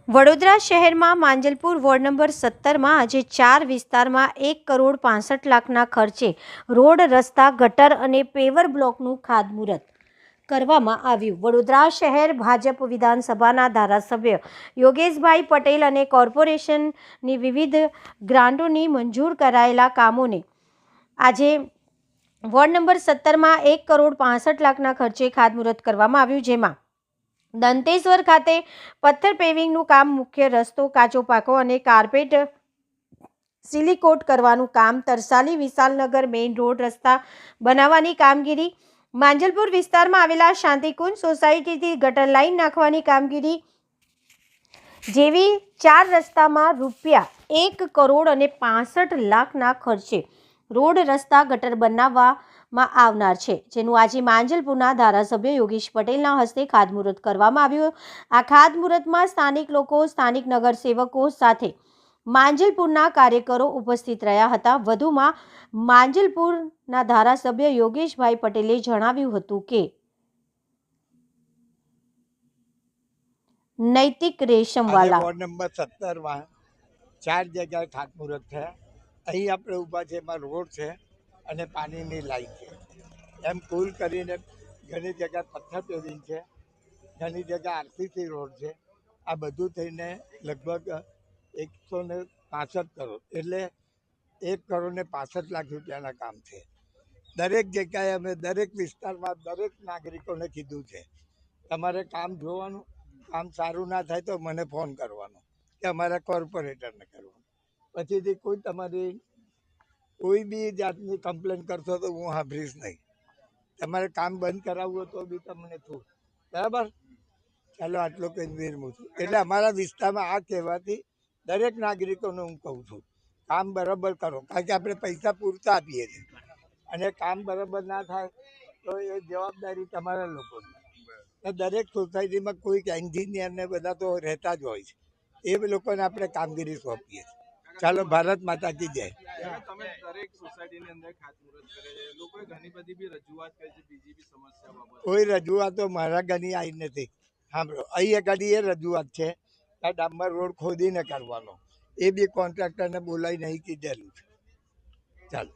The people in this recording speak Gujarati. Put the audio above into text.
વડોદરા શહેરમાં માંજલપુર વોર્ડ નંબર 17માં આજે 4 વિસ્તારમાં 1,65,00,000ના ખર્ચે રોડ, રસ્તા, ગટર અને પેવર બ્લોકનું ખાતમુહૂર્ત કરવામાં આવ્યું। વડોદરા શહેર ભાજપ વિધાનસભાના ધારાસભ્ય યોગેશભાઈ પટેલ અને કોર્પોરેશનની વિવિધ ગ્રાન્ટોની મંજૂર કરાયેલા કામોને આજે વોર્ડ નંબર 17માં 1,65,00,000ના ખર્ચે ખાતમુહૂર્ત કરવામાં આવ્યું, જેમાં દંતેશ્વર ખાતે પથ્થર પેવિંગનું કામ, મુખ્ય રસ્તો કાચો પાકો અને કાર્પેટ સિલિકોટ કરવાનું કામ, તરસાલી વિશાલનગર મેઇન રોડ રસ્તા બનાવવાની કામગીરી, માંજલપુર વિસ્તારમાં આવેલા શાંતિકુંજ સોસાયટીથી ગટર લાઇન નાખવાની કામગીરી જેવી 4 રસ્તામાં ₹1,65,00,000ના ખર્ચે રોડ, રસ્તા, ગટર બનાવવામાં આવનાર છે, જેનું આજે માંજલપુરના ધારાસભ્ય યોગેશ પટેલના હસ્તે ખાતમુહૂર્ત કરવામાં આવ્યું। આ ખાતમુહૂર્તમાં સ્થાનિક લોકો, સ્થાનિક નગરસેવકો સાથે માંજલપુરના કાર્યકરો ઉપસ્થિત રહ્યા હતા। વધુમાં માંજલપુરના ધારાસભ્ય યોગેશભાઈ પટેલે જણાવ્યું હતું કે નૈતિક રેશમવાલા વોર્ડ નંબર 17માં 4 જગ્યાએ ખાતમુહૂર્ત થયા। અહીં આપણે ઊભા છે, એમાં રોડ છે અને પાણીની લાઈન છે, એમ કુલ કરીને ઘણી જગ્યા પથ્થર પેવિંગ છે, ઘણી જગ્યા આરસીસી રોડ છે। આ બધું થઈને લગભગ 165 કરોડ એટલે 1,65,00,000 રૂપિયાના કામ છે। દરેક જગ્યાએ અમે દરેક વિસ્તારમાં દરેક નાગરિકોને કીધું છે, તમારે કામ જોવાનું, કામ સારું ના થાય તો મને ફોન કરવાનો કે અમારા કોર્પોરેટરને કરવાનો। પછીથી કોઈ બી જાતની કમ્પ્લેન કરશો તો હું સાંભળીશ નહીં। તમારે કામ બંધ કરાવવું હોય તો બી તમને છું, બરાબર? ચાલો, આટલો કંઈ વિરમું છું। એટલે અમારા વિસ્તારમાં આ કહેવાથી દરેક નાગરિકોને હું કહું છું, કામ બરાબર કરો, કારણ કે આપણે પૈસા પૂરતા આપીએ છીએ અને કામ બરાબર ના થાય તો એ જવાબદારી તમારા લોકોની। દરેક સોસાયટીમાં કોઈક એન્જિનિયર ને બધા તો રહેતા જ હોય છે, એ લોકોને આપણે કામગીરી સોંપીએ છીએ। ચાલો, ભારત માતા કી જય। તમે દરેક સોસાયટીની અંદર ખાતમુહૂર્ત કરે છે, લોકોએ ઘણી બધી બી રજૂઆત કરી છે, બીજી બી સમસ્યા બાબતે કોઈ રજૂઆતો મારા ઘરની આવી નથી। સાંભળો, અહીં ઘડી એ રજૂઆત છે કે ડામર રોડ ખોદીને કરવાનો, એ બી કોન્ટ્રાક્ટરને બોલાવી નહીં કીધેલું છે। ચાલો।